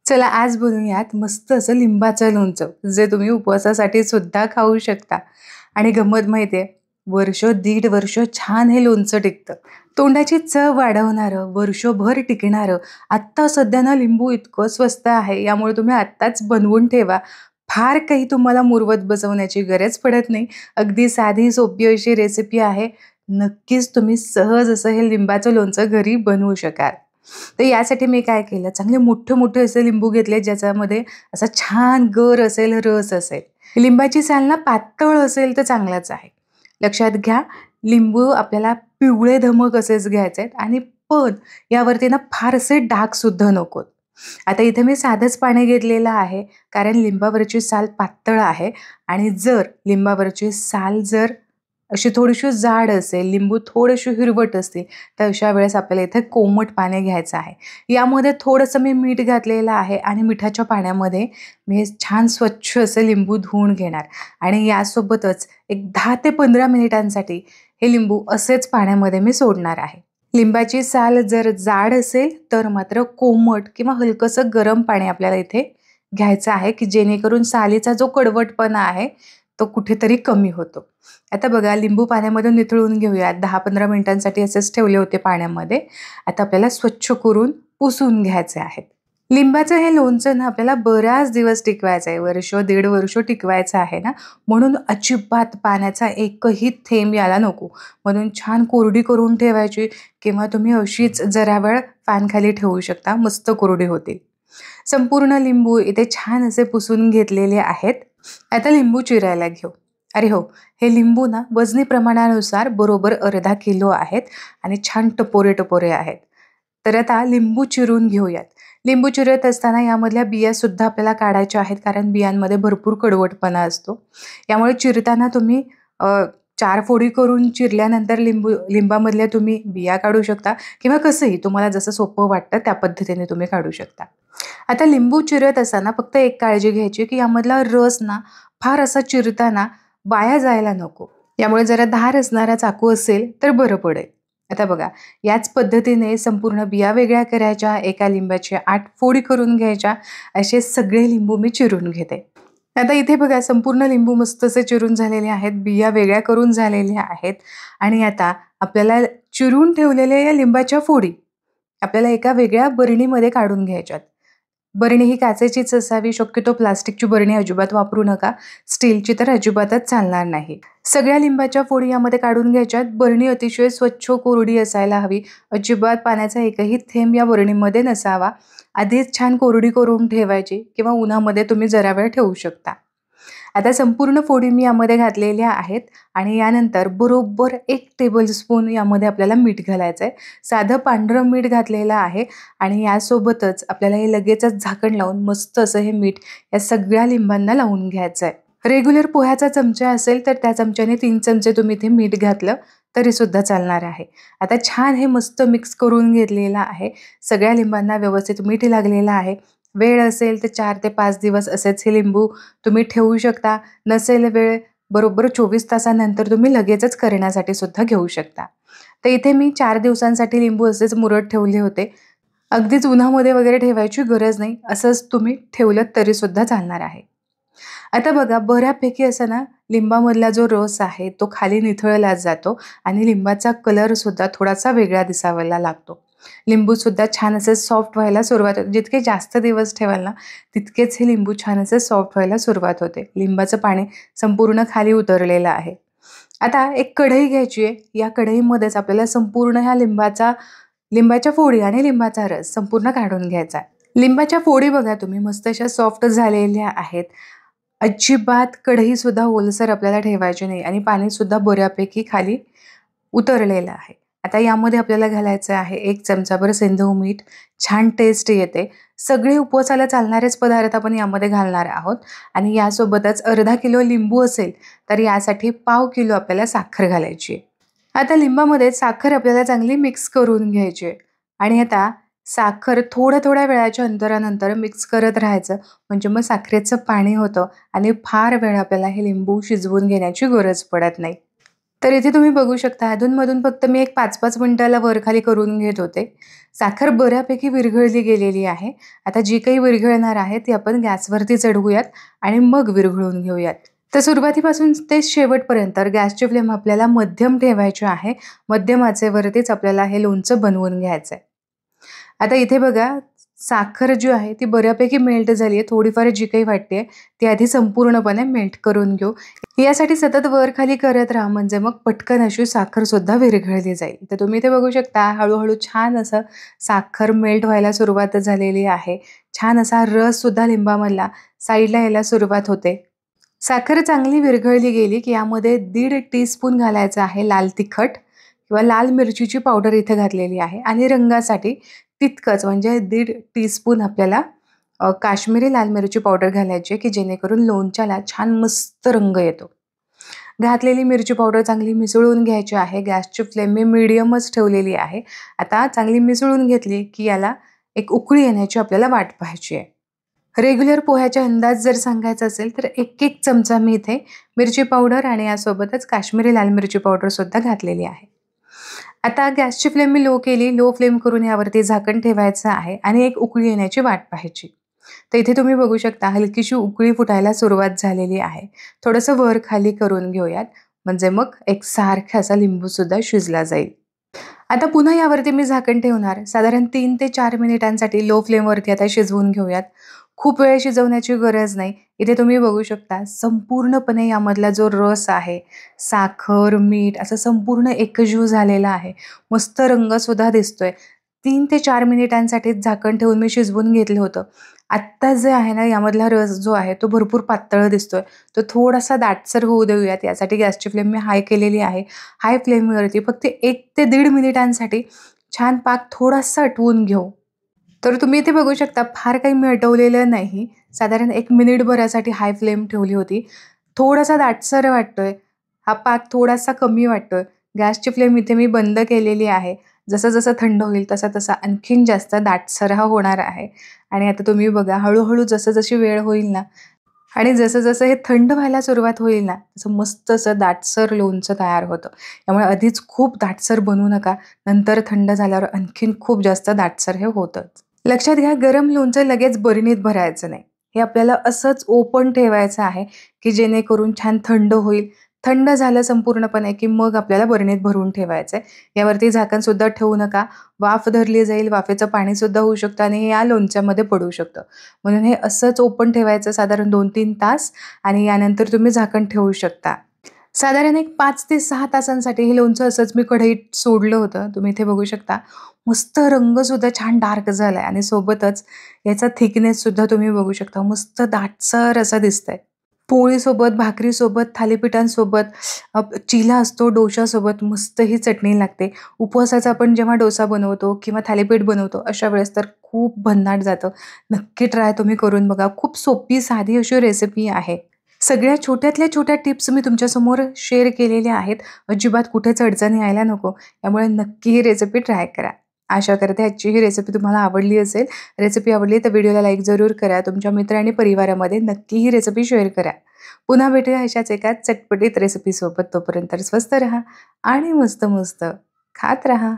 चला आज बनवूयात मस्त असं लिंबाचं लोणचं, जे तुम्ही उपवासासाठी सुद्धा खाऊ शकता. आणि गंमत माहिती आहे, वर्ष दीड वर्ष छान हे लोणचं टिकतं. तोंडाची चव वाढवणारं, वर्षभर टिकणारं. आत्ता सध्या ना लिंबू इतकं स्वस्त आहे, यामुळे तुम्ही आत्ताच बनवून ठेवा. फार काही तुम्हाला मुरवत बसवण्याची गरज पडत नाही. अगदी साधी सोपी अशी रेसिपी आहे. नक्कीच तुम्ही सहज असं हे लिंबाचं लोणचं घरी बनवू शकाल. तर यासाठी मी काय केलं, चांगले मोठे-मोठे असे लिंबू घेतले, ज्याच्यामध्ये असा छान गर असेल, रस असेल. लिंबाची साल ना पातळ असेल तर चांगलाच आहे. लक्षात घ्या, लिंबू आपल्याला पिवळे धमक असेच घ्यायचे आहेत आणि पण यावरती ना फारसे डागसुद्धा नकोत. आता इथे मी साधंच पाणी घेतलेलं आहे, कारण लिंबावरची साल पातळ आहे आणि जर लिंबावरची साल जर अशी थोडीशी जाड असेल, लिंबू थोडेसे हिरवट असतील, तर अशा वेळेस आपल्याला इथे कोमट पाणी घ्यायचं आहे. यामध्ये थोडंसं मी मीठ घातलेलं आहे आणि मिठाच्या पाण्यामध्ये मी हे छान स्वच्छ असे लिंबू धुवून घेणार आणि यासोबतच एक 10 ते 15 मिनिटांसाठी हे लिंबू असेच पाण्यामध्ये मी सोडणार आहे. लिंबाची साल जर जाड असेल तर मात्र कोमट किंवा हलकंसं गरम पाणी आपल्याला इथे घ्यायचं आहे, की जेणेकरून सालीचा जो कडवटपणा आहे तो कुठेतरी कमी होतो. आता बघा, लिंबू पाण्यामध्ये निथळून घेऊयात. 10-15 मिनिटांसाठी असेच ठेवले होते पाण्यामध्ये. आता आपल्याला स्वच्छ करून पुसून घ्यायचे आहेत. लिंबाचं हे लोणचं ना आपल्याला बराच दिवस टिकवायचं आहे. वर्ष, दीड वर्ष टिकवायचं आहे ना, म्हणून अजिबात पाण्याचा एकही थेंब याला नको. म्हणून छान कोरडी करून ठेवायची किंवा तुम्ही अशीच जरा वेळ फॅनखाली ठेवू शकता. मस्त कोरडी होतील. संपूर्ण लिंबू इथे छान असे पुसून घेतलेले आहेत. आता लिंबू चिरायला घेऊ. अरे हो, हे लिंबू ना वजनी प्रमाणानुसार बरोबर अर्धा किलो आहेत आणि छान टपोरे आहेत. तर आता लिंबू चिरून घेऊयात. लिंबू चिरत असताना यामधल्या बियासुद्धा आपल्याला काढायच्या आहेत, कारण बियांमध्ये भरपूर कडवटपणा असतो. यामुळे चिरताना तुम्ही 4 फोडी करून चिरल्यानंतर लिंबामधल्या तुम्ही बिया काढू शकता किंवा कसंही तुम्हाला जसं सोपं वाटतं त्या पद्धतीने तुम्ही काढू शकता. आता लिंबू चिरत असताना फक्त एक काळजी घ्यायची, की यामधला रस ना फार असा चिरताना वाया जायला नको. यामुळे जरा धार असणारा चाकू असेल तर बरं पडेल. आता बघा, याच पद्धतीने संपूर्ण बिया वेगळ्या करायच्या, एका लिंबाच्या 8 फोडी करून घ्यायच्या. असे सगळे लिंबू मी चिरून घेते. आता इथे बघा, संपूर्ण लिंबू मस्त असे चिरून झालेले आहेत, बिया वेगळ्या करून झालेल्या आहेत आणि आता आपल्याला चिरून ठेवलेल्या या लिंबाच्या फोडी आपल्याला एका वेगळ्या बरणीमध्ये काढून घ्यायच्यात. बरणी ही काचेचीच असावी, शक्यतो प्लास्टिकची बरणी अजिबात वापरू नका. स्टीलची तर अजिबातच चालणार नाही. सगळ्या लिंबाच्या फोडी यामध्ये काढून घ्यायच्यात. बरणी अतिशय स्वच्छ कोरडी असायला हवी. अजिबात पाण्याचा एकही थेंब या बरणीमध्ये नसावा. आधीच छान कोरडी करून ठेवायची किंवा उन्हामध्ये तुम्ही जरा वेळ ठेवू शकता. आता संपूर्ण फोडी मी यामध्ये घातलेल्या आहेत आणि यानंतर बरोबर 1 टेबलस्पून यामध्ये आपल्याला मीठ घालायचं आहे. साधं पांढरं मीठ घातलेलं आहे आणि यासोबतच आपल्याला हे लगेचच झाकण लावून मस्त असं हे मीठ या सगळ्या लिंबांना लावून घ्यायचं आहे. रेग्युलर पोह्याचा चमचा असेल तर त्या चमच्याने 3 चमचे तुम्ही इथे मीठ घातलं तरी सुद्धा चालणार आहे. आता छान हे मस्त मिक्स करून घेतलेलं आहे. सगळ्या लिंबांना व्यवस्थित मीठ लागलेलं आहे. वेळ असेल तर 4 ते 5 दिवस असेच हे लिंबू तुम्ही ठेवू शकता. नसेल वेळ, बरोबर 24 तासानंतर तुम्ही लगेचच करण्यासाठी सुद्धा घेऊ शकता. तर इथे मी 4 दिवसांसाठी लिंबू असेच मुरत ठेवले होते. अगदीच उन्हामध्ये वगैरे ठेवायची गरज नाही. असंच तुम्ही ठेवलं तरी सुद्धा चालणार आहे. आता बघा, बऱ्यापैकी असं ना लिंबामधला जो रस आहे तो खाली निथळला जातो आणि लिंबाचा कलर सुद्धा थोडासा वेगळा दिसायला लागतो. लिंबूसुद्धा छान असे सॉफ्ट व्हायला सुरुवात होते. जितके जास्त दिवस ठेवाल ना, तितकेच हे लिंबू छान असे सॉफ्ट व्हायला सुरुवात होते. लिंबाचं पाणी संपूर्ण खाली उतरलेलं आहे. आता एक कढई घ्यायची आहे. या कढईमध्येच आपल्याला संपूर्ण ह्या लिंबाच्या फोडी आणि लिंबाचा रस संपूर्ण काढून घ्यायचा आहे. लिंबाच्या फोडी बघा तुम्ही मस्त अशा सॉफ्ट झालेल्या आहेत. अजिबात कढईसुद्धा ओलसर आपल्याला ठेवायची नाही आणि पाणीसुद्धा बऱ्यापैकी खाली उतरलेलं आहे. आता यामध्ये आपल्याला घालायचं आहे 1 चमचाभर सेंधव मीठ. छान टेस्ट येते. सगळे उपवासाला चालणारेच पदार्थ आपण यामध्ये घालणार आहोत आणि यासोबतच अर्धा किलो लिंबू असेल तर यासाठी पाव किलो आपल्याला साखर घालायची आहे. आता लिंबामध्ये साखर आपल्याला चांगली मिक्स करून घ्यायची आहे आणि आता साखर थोड्या वेळाच्या अंतरानंतर मिक्स करत राहायचं, म्हणजे मग साखरेचं पाणी होतं आणि फार वेळ आपल्याला हे लिंबू शिजवून घेण्याची गरज पडत नाही. तर इथे तुम्ही बघू शकता अधूनमधून फक्त मी एक 5-5 मिनिटाला वर-खाली करून घेत होते. साखर बऱ्यापैकी विरघळली गेलेली आहे. आता जी काही विरघळणार आहे ती आपण गॅसवरती चढवूयात आणि मग विरघळून घेऊयात. तर सुरुवातीपासून ते शेवटपर्यंत गॅसची फ्लेम आपल्याला मध्यम ठेवायची आहे. मध्यम आचेवरतीच आपल्याला हे लोणचं बनवून घ्यायचं आहे. आता इथे बघा साखर जी आहे ती बऱ्यापैकी मेल्ट झाली आहे. थोडीफार जी काही वाटते ती आधी संपूर्णपणे मेल्ट करून घेऊ. यासाठी सतत वर-खाली करत राहा म्हणजे मग पटकन अशी साखरसुद्धा विरघळली जाईल. तर तुम्ही इथे बघू शकता हळू छान असं साखर मेल्ट व्हायला सुरुवात झालेली आहे. छान असा रससुद्धा लिंबामधला साईडला यायला सुरुवात होते. साखर चांगली विरघळली गेली की यामध्ये 1.5 टीस्पून घालायचं आहे लाल तिखट किंवा लाल मिरचीची पावडर इथे घातलेली आहे आणि रंगासाठी तितकंच म्हणजे 1.5 टीस्पून आपल्याला काश्मीरी लाल मिरची पावडर घालायची आहे की जेणेकरून लोणच्याला छान मस्त रंग येतो. घातलेली मिरची पावडर चांगली मिसळून घ्यायची आहे. गॅसची फ्लेम मी मीडियमच ठेवलेली आहे. आता चांगली मिसळून घेतली की याला एक उकळी येण्याची आपल्याला वाट पाहायची आहे. रेग्युलर पोह्याचा अंदाज जर सांगायचा असेल तर 1-1 चमचा मी इथे मिरची पावडर आणि यासोबतच काश्मीरी लाल मिरची पावडरसुद्धा घातलेली आहे. आता गॅसची फ्लेम मी लो केली. लो फ्लेम करून यावरती झाकण ठेवायचं आहे आणि एक उकळी येण्याची वाट पाहायची. तर इथे तुम्ही बघू शकता हलकीशी उकळी फुटायला सुरुवात झालेली आहे. थोडंसं वर-खाली करून घेऊयात म्हणजे मग एकसारखा असा लिंबूसुद्धा शिजला जाईल. आता पुन्हा यावरती मी झाकण ठेवणार. साधारण 3 ते 4 मिनिटांसाठी लो फ्लेमवरती आता शिजवून घेऊयात. खूप वेळ शिजवण्याची गरज नाही. इथे तुम्ही बघू शकता संपूर्णपणे यामधला जो रस आहे, साखर, मीठ असं संपूर्ण एकजीव झालेला आहे. मस्त रंगसुद्धा दिसतोय. 3 ते 4 मिनिटांसाठी झाकण ठेवून मी शिजवून घेतलं होतं. आत्ता जे आहे ना यामधला रस जो आहे तो भरपूर पातळ दिसतोय. तो थोडासा दाटसर होऊ देऊयात. यासाठी गॅसची फ्लेम मी हाय केलेली आहे. हाय फ्लेमवरती फक्त 1 ते 1.5 मिनिटांसाठी छान पाक थोडासा आटवून घेऊ. तर तुम्ही इथे बघू शकता फार काही मी आटवलेलं नाही. साधारण 1 मिनिटभरासाठी हाय फ्लेम ठेवली होती. थोडासा दाटसर वाटतोय. हा पाक थोडासा कमी वाटतोय. गॅसची फ्लेम इथे मी बंद केलेली आहे. जसं थंड होईल तसा आणखीन जास्त दाटसर हा होणार आहे. आणि आता तुम्ही बघा हळू जशी वेळ होईल ना आणि जसं हे थंड व्हायला सुरुवात होईल ना, तसं मस्त असं दाटसर लोणचं तयार होतं. त्यामुळे आधीच खूप दाटसर बनवू नका. नंतर थंड झाल्यावर आणखीन खूप जास्त दाटसर हे होतंच. लक्षात घ्या गरम लोणचं लगेच बरणीत भरायचं नाही. हे आपल्याला असंच ओपन ठेवायचं आहे, की जेणेकरून छान थंड होईल. थंड झालं संपूर्णपणे, की मग आपल्याला बरणीत भरून ठेवायचं आहे. यावरती झाकणसुद्धा ठेवू नका. वाफ धरली जाईल, वाफेचं पाणीसुद्धा होऊ शकतं आणि हे या लोणच्यामध्ये पडू शकतं. म्हणून हे असंच ओपन ठेवायचं साधारण 2-3 तास आणि यानंतर तुम्ही झाकण ठेवू शकता. साधारण एक 5 ते 6 तासांसाठी हे लोणचं असंच मी कढईत सोडलं होतं. तुम्ही इथे बघू शकता. मस्त रंगसुद्धा छान डार्क झालाय आणि सोबतच याचा थिकनेससुद्धा तुम्ही बघू शकता. मस्त दाटसर असा दिसतंय. पोळीसोबत, भाकरीसोबत, थालीपीठांसोबत, चिला असतो, डोशासोबत मस्त ही चटणी लागते. उपवासाचा आपण जेव्हा डोसा बनवतो किंवा थालीपीठ बनवतो अशा वेळेस तर खूप भन्नाट जातं. नक्की ट्राय तुम्ही करून बघा. खूप सोपी, साधी अशी रेसिपी आहे. सगळ्या छोट्यातल्या छोट्या टिप्स मी तुमच्यासमोर शेअर केलेल्या आहेत. अजिबात कुठेच अडचणी यायला नको. त्यामुळे नक्की ही रेसिपी ट्राय करा. आशा करते आजची ही रेसिपी तुम्हाला आवडली असेल. रेसिपी आवडली तर व्हिडिओला लाईक जरूर करा. तुमच्या मित्र आणि परिवारामध्ये नक्की ही रेसिपी शेअर करा. पुन्हा भेटूया अशाच एका चटपटीत रेसिपीसोबत. तोपर्यंत स्वस्त राहा आणि मस्त खात राहा.